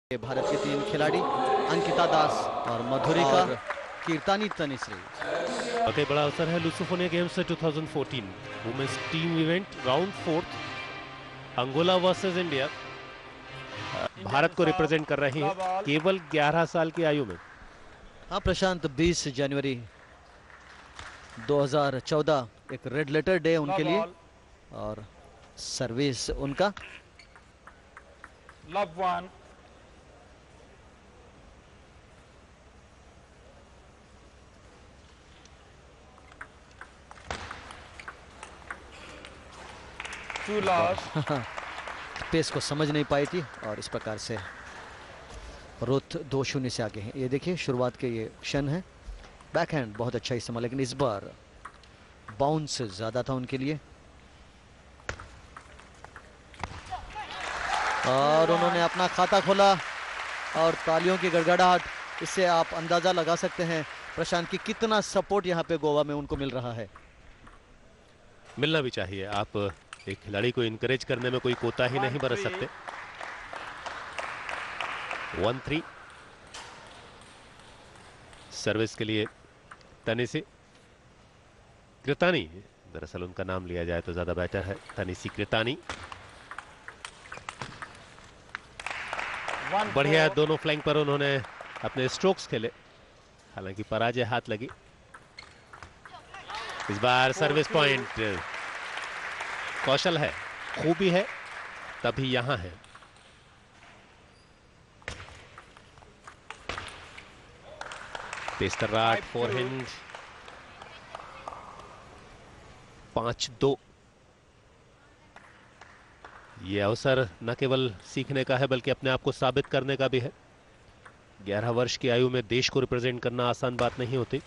भारत के 3 खिलाड़ी अंकिता दास और मधुरिका और कीर्तानी तनिश्री। बहुत ही बड़ा अवसर है Lusophonia games 2014 women's team event round 4 Angola versus India. Bharat को रिप्रेजेंट कर रही है केवल 11 साल की आयु में। हाँ प्रशांत, 20 जनवरी 2014 एक रेड लेटर डे उनके लिए और सर्विस उनका love one two love pace को समझ नहीं पाई थी और इस प्रकार से रुथ 2-0 से आगे हैं। ये देखिए शुरुआत के ये क्षण है, बैकहैंड बहुत अच्छा इस्तेमाल, लेकिन इस बार बाउंस ज्यादा था उनके लिए और उन्होंने अपना खाता खोला और तालियों की गड़गड़ाहट, इससे आप अंदाजा लगा सकते हैं प्रशांत की कितना सपोर्ट यहाँ पे गोवा में उनको मिल रहा है। मिलना भी चाहिए, आप एक खिलाड़ी को इनकरेज करने में कोई कोताही नहीं बरत सकते। 1-3 सर्विस के लिए तनिसी कृतानी, दरअसल उनका नाम लिया जाए तो ज्यादा बेटर है, तनिसी कृतानी। बढ़िया दोनों फ्लैंक पर उन्होंने अपने स्ट्रोक्स खेले, हालांकि पराजय हाथ लगी। इस बार सर्विस पॉइंट, कौशल है, खूबी है, तभी यहां है। तेस्तराट फोरहैंड 5-2। यह अवसर न केवल सीखने का है बल्कि अपने आप को साबित करने का भी है। 11 वर्ष की आयु में देश को रिप्रेजेंट करना आसान बात नहीं होती।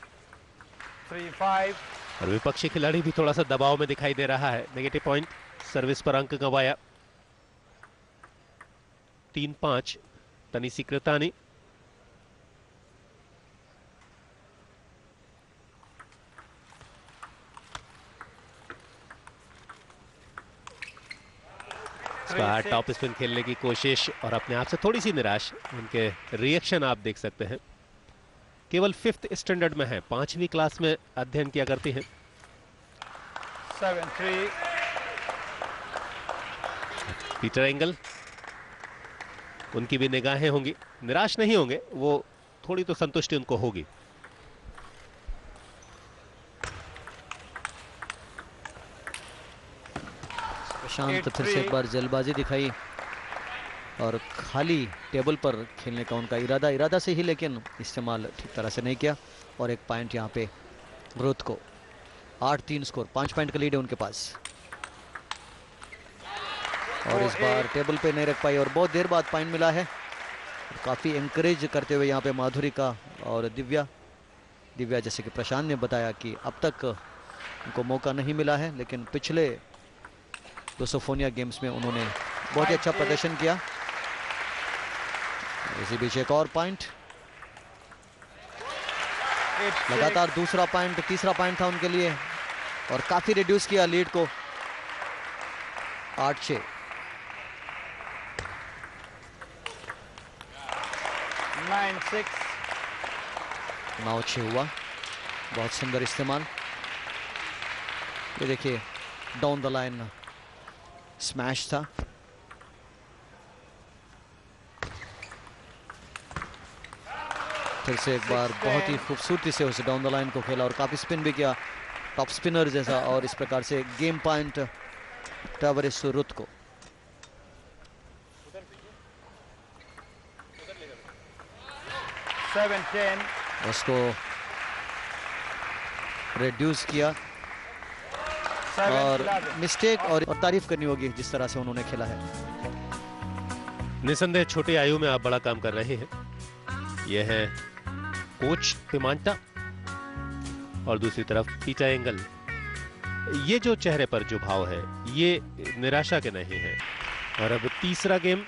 3-5 और विपक्षी खिलाड़ी भी थोड़ा सा दबाव में दिखाई दे रहा है। नेगेटिव पॉइंट, सर्विस पर अंक गंवाया। 3-5 तनिसी कृतानी। टॉप स्पिन खेलने की कोशिश और अपने आप से थोड़ी सी निराश, उनके रिएक्शन आप देख सकते हैं। केवल 5th स्टैंडर्ड में है, 5वीं क्लास में अध्ययन किया करती हैं। 7-3 पीटर एंगल, उनकी भी निगाहें होंगी, निराश नहीं होंगे वो, थोड़ी तो संतुष्टि उनको होगी। प्रशांत फिर से एक बार जल्दबाजी दिखाई और खाली टेबल पर खेलने का उनका इरादा से ही, लेकिन इस्तेमाल ठीक तरह से नहीं किया। और एक पॉइंट यहाँ पे रुथ को। 8-3 स्कोर, 5 पॉइंट का लीड है उनके पास। और इस बार टेबल पे नहीं रख पाई और बहुत देर बाद पॉइंट मिला है। काफी एंकरेज करते हुए यहाँ पे माधुरिका और दिव्या, जैसे कि प्रशांत ने बताया कि अब तक उनको मौका नहीं मिला है, लेकिन पिछले लुसोफोनिया गेम्स में उन्होंने बहुत ही अच्छा प्रदर्शन किया। इसी बीच एक और पॉइंट, लगातार दूसरा पॉइंट, तीसरा पॉइंट था उनके लिए और काफी रिड्यूस किया लीड को। 8-6 9-6 9-6 हुआ। बहुत सुंदर इस्तेमाल। ये देखिए डाउन द लाइन स्मैश था। फिर से एक बार बहुत ही खूबसूरती से उस डाउन द लाइन को खेला और काफी स्पिन भी किया, टॉप स्पिनर जैसा। और इस प्रकार से गेम पॉइंट टावरिस रुथ को। उसको रिड्यूस किया और मिस्टेक और तारीफ करनी होगी जिस तरह से उन्होंने खेला है। निसंदेह छोटी आयु में आप बड़ा काम कर रहे हैं। यह है कोच पिमांटा और दूसरी तरफ पीटर एंगल। ये जो चेहरे पर जो भाव है ये निराशा के नहीं है। और अब तीसरा गेम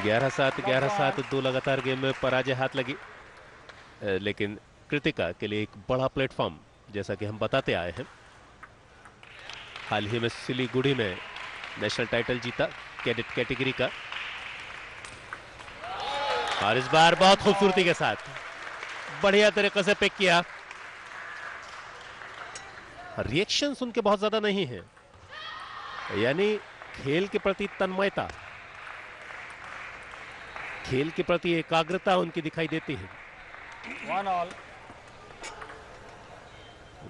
11-7 दो लगातार गेम में पराजय हाथ लगी, लेकिन कृतिका के लिए एक बड़ा प्लेटफॉर्म, जैसा कि हम बताते आए हैं। हाल ही में सिलीगुड़ी में नेशनल टाइटल जीता कैडेट कैटेगरी का। और इस बार बहुत खूबसूरती के साथ बढ़िया तरीके से पिक किया। रिएक्शंस उनके बहुत ज्यादा नहीं हैं, यानी खेल के प्रति तन्मयता, खेल के प्रति एकाग्रता उनकी दिखाई देती है। 1 all.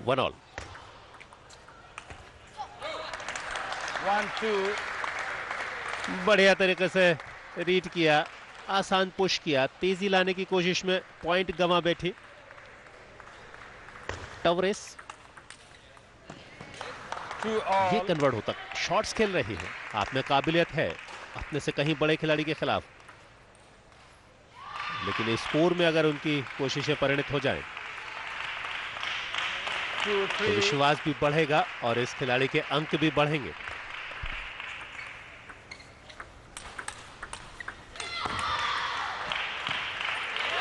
1 all. 1 2. बढ़िया तरीके से रीड किया, आसान पुश किया, तेजी लाने की कोशिश में पॉइंट गंवा बैठी टवरेस। 2 ये all. कन्वर्ट होता, शॉट्स खेल रही है, आप में काबिलियत है अपने से कहीं बड़े खिलाड़ी के खिलाफ, लेकिन स्कोर में अगर उनकी कोशिशें परिणत हो जाएं 2 तो 3. विश्वास भी बढ़ेगा और इस खिलाड़ी के अंक भी बढ़ेंगे।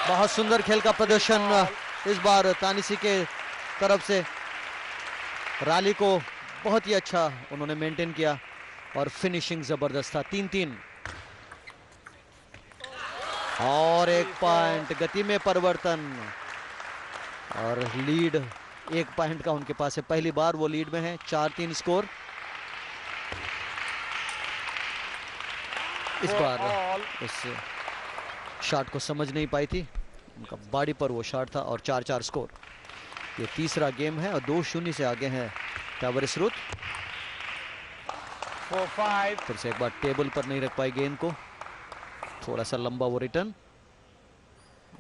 बहुत सुंदर खेल का प्रदर्शन इस बार तानिसी के तरफ से। रैली को बहुत ही अच्छा उन्होंने मेंटेन किया और फिनिशिंग जबरदस्त था। 3-3 और 1 पॉइंट, गति में परिवर्तन और लीड 1 पॉइंट का उनके पास है। पहली बार वो लीड में है। 4-3 स्कोर। इस 4 बार all. उस शॉट को समझ नहीं पाई थी, उनका बॉडी पर वो शॉट था और 4-4 स्कोर। ये तीसरा गेम है और 2-0 से आगे हैं टावरिस रुथ। 4 5. फिर से एक बार टेबल पर नहीं रख पाई गेंद को, थोड़ा सा लंबा वो रिटर्न।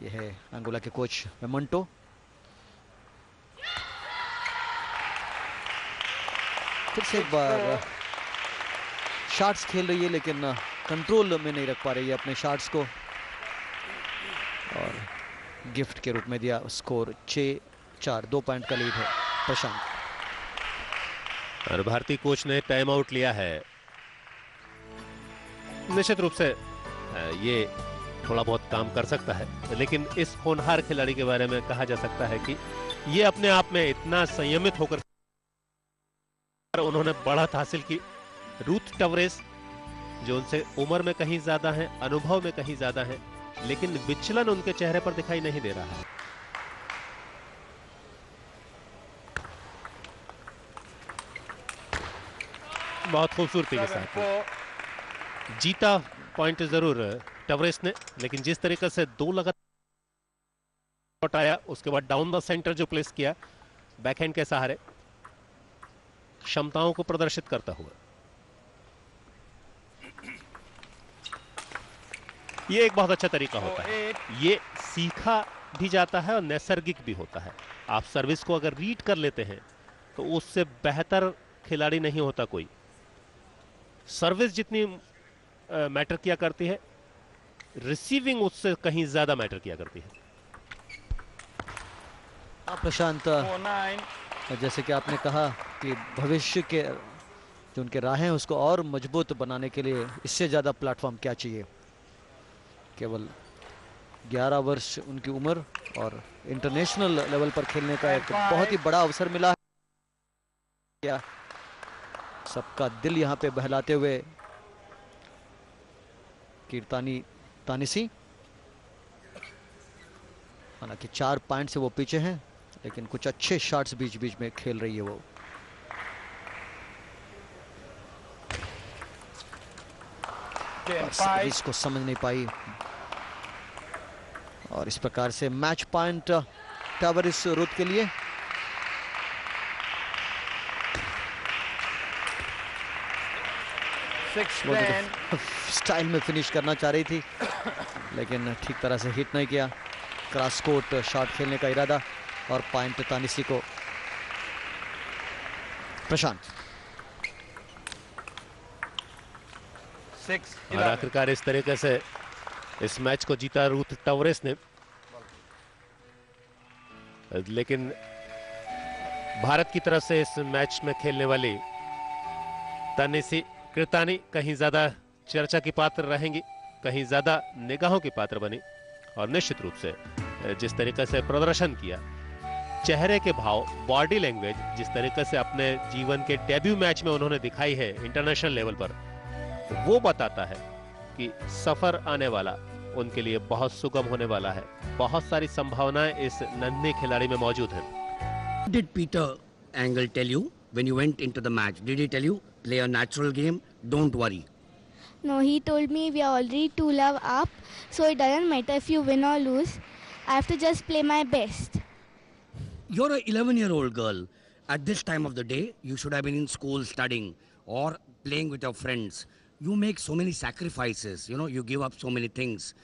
ये है अंगोला के कोच मेमंटो। फिर से एक बार शॉट्स खेल रही है लेकिन कंट्रोल में नहीं रख पा रही है अपने शॉट्स को और गिफ्ट के रूप में दिया। स्कोर 6-4, 2 पॉइंट का लीड है प्रशांत। और भारतीय कोच ने टाइम आउट लिया है। निश्चित रूप से ये थोड़ा बहुत काम कर सकता है, लेकिन इस होनहार खिलाड़ी के बारे में कहा जा सकता है कि ये अपने आप में इतना संयमित होकर उन्होंने बढ़त हासिल की। रूथ टवरेस जो उनसे उम्र में कहीं ज्यादा है, अनुभव में कहीं ज्यादा है, लेकिन विचलन उनके चेहरे पर दिखाई नहीं दे रहा है। बहुत खूबसूरती के 7 साथ 4. जीता पॉइंट जरूर टवरेस ने, लेकिन जिस तरीके से 2 लगातार आया, उसके बाद डाउन द सेंटर जो प्लेस किया बैकहैंड के सहारे, क्षमताओं को प्रदर्शित करता हुआ, ये एक बहुत अच्छा तरीका होता है। ये सीखा भी जाता है और नैसर्गिक भी होता है। आप सर्विस को अगर रीड कर लेते हैं तो उससे बेहतर खिलाड़ी नहीं होता कोई। सर्विस जितनी मैटर किया करती है, रिसीविंग उससे कहीं ज्यादा मैटर किया करती है। प्रशांत, 4 9. जैसे कि आपने कहा कि भविष्य के जो उनके राहें हैं उसको और मजबूत बनाने के लिए इससे ज़्यादा प्लेटफॉर्म क्या चाहिए? केवल 11 वर्ष उनकी उम्र और इंटरनेशनल लेवल पर खेलने का एक बहुत ही बड़ा अवसर मिला है। सबका दिल यहाँ पे बहलाते हुए कीर्तानी तानिसी, हालांकि 4 पॉइंट से वो पीछे हैं, लेकिन कुछ अच्छे शॉट्स बीच बीच में खेल रही है वो। सर्विस को समझ नहीं पाई और इस प्रकार से मैच पॉइंट टावरिस रुथ के लिए। स्टाइल में फिनिश करना चाह रही थी लेकिन ठीक तरह से हिट नहीं किया। क्रॉस कोर्ट शॉट खेलने का इरादा और पॉइंट तानिसी को। प्रशांत, 6 और आखिरकार इस तरीके से इस मैच को जीता रूथ टवरेस ने, लेकिन भारत की तरफ से इस मैच में खेलने वाली तानिसी कीर्तानी कहीं ज्यादा चर्चा की पात्र रहेंगी, कहीं ज्यादा निगाहों की पात्र बनी। और निश्चित रूप से जिस तरीके से प्रदर्शन किया, चेहरे के भाव, बॉडी लैंग्वेज जिस तरीके से अपने जीवन के डेब्यू मैच में उन्होंने दिखाई है इंटरनेशनल लेवल पर, वो बताता है कि सफर आने वाला उनके लिए बहुत सुगम होने वाला है। बहुत सारी संभावनाएं इस नन्हे खिलाड़ी में मौजूद हैं। Did Peter Angle tell you when you went into the match? Did he tell you play a natural game? Don't worry. No, he told me we are already 2 love up, so it doesn't matter if you win or lose. I have to just play my best. You're a 11-year-old girl. At this time of the day, you should have been in school studying or playing with your friends. You make so many sacrifices, you give up so many things.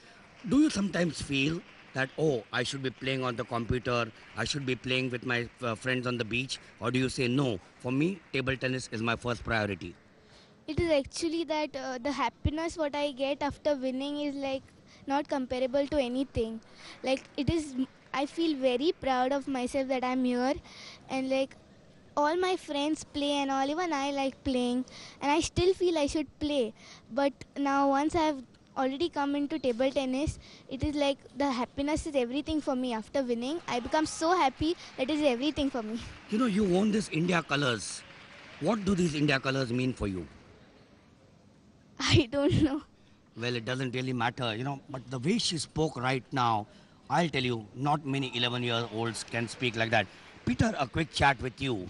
Do you sometimes feel that, oh, I should be playing on the computer, I should be playing with my friends on the beach? Or do you say, no, for me, table tennis is my first priority? It is actually that the happiness what I get after winning is like not comparable to anything. Like it is, I feel very proud of myself that I'm here, and like all my friends play and all, even I like playing, and I still feel I should play. But now once I've already come into table tennis, it is like the happiness is everything for me. After winning, I become so happy that is everything for me. You own this India colors. What do these India colors mean for you? I don't know. Well, it doesn't really matter, but the way she spoke right now, I'll tell you, not many 11-year-olds can speak like that. Peter, a quick chat with you,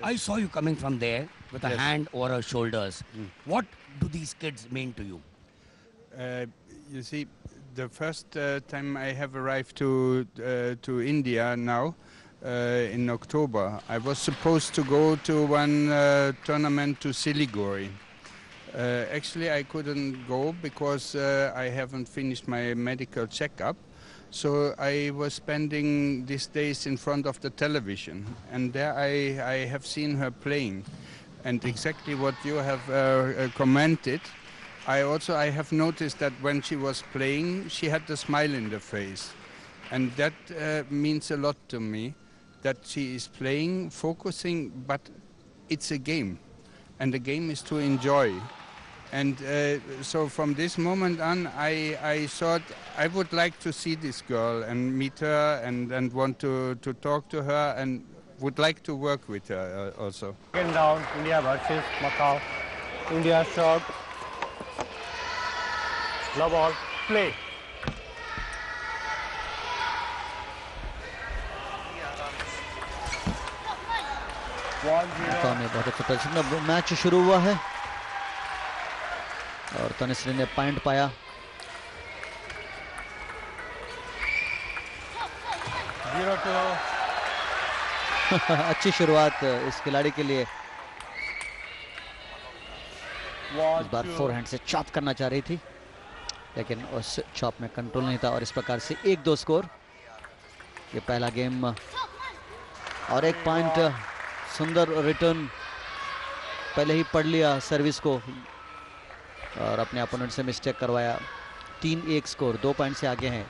I saw you coming from there with a hand over her shoulders. What do these kids mean to you? You see, the first time I have arrived to India now, in October, I was supposed to go to one tournament to Siliguri. Actually, I couldn't go because I haven't finished my medical checkup. So I was spending these days in front of the television, and there I have seen her playing. And exactly what you have commented, I have noticed that when she was playing, she had a smile in the face. And that means a lot to me, that she is playing, focusing, but it's a game. And the game is to enjoy. And so from this moment on, I thought I would like to see this girl and meet her and want to talk to her and would like to work with her also. Second down, India versus Macau. India shot. Love ball, play. Macau में बहुत अच्छा प्रदर्शन। Match शुरू हुआ है और तनिश्री ने point पाया। 0-2. अच्छी शुरुआत इस खिलाड़ी के लिए। इस बार फोरहैंड से चॉप करना चाह रही थी, लेकिन उस चॉप में कंट्रोल नहीं था और इस प्रकार से 1-2 स्कोर। ये पहला गेम और एक पॉइंट। सुंदर रिटर्न, पहले ही पढ़ लिया सर्विस को और अपने अपोनेंट से मिस्टेक करवाया। 3-1 स्कोर, 2 पॉइंट से आगे हैं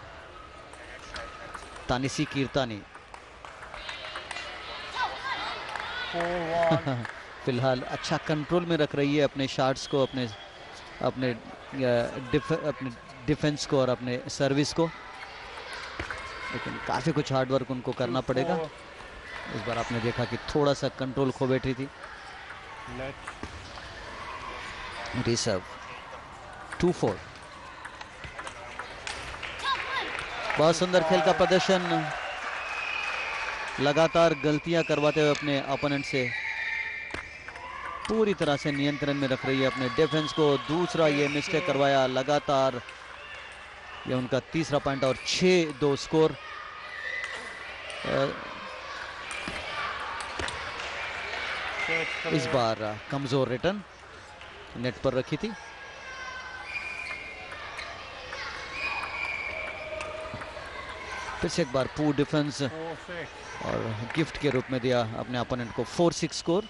तानिशी कीर्तानी। फिलहाल अच्छा कंट्रोल में रख रही है अपने शॉट्स को, अपने डिफेंस को और अपने सर्विस को, लेकिन काफी कुछ हार्डवर्क उनको करना पड़ेगा। इस बार आपने देखा कि थोड़ा सा कंट्रोल खो बैठी थी। रिसर्व 2-4। बहुत सुंदर खेल का प्रदर्शन, लगातार गलतियां करवाते हुए अपने ओपोनेंट से पूरी तरह से नियंत्रण में रख रही है अपने डिफेंस को। दूसरा ये मिस्टेक करवाया लगातार, ये उनका तीसरा पॉइंट और 6-2 स्कोर। इस बार कमजोर रिटर्न नेट पर रखी थी। फिर से एक बार पूर डिफेंस और गिफ्ट के रूप में दिया अपने अपोनेंट को। 4-6 स्कोर।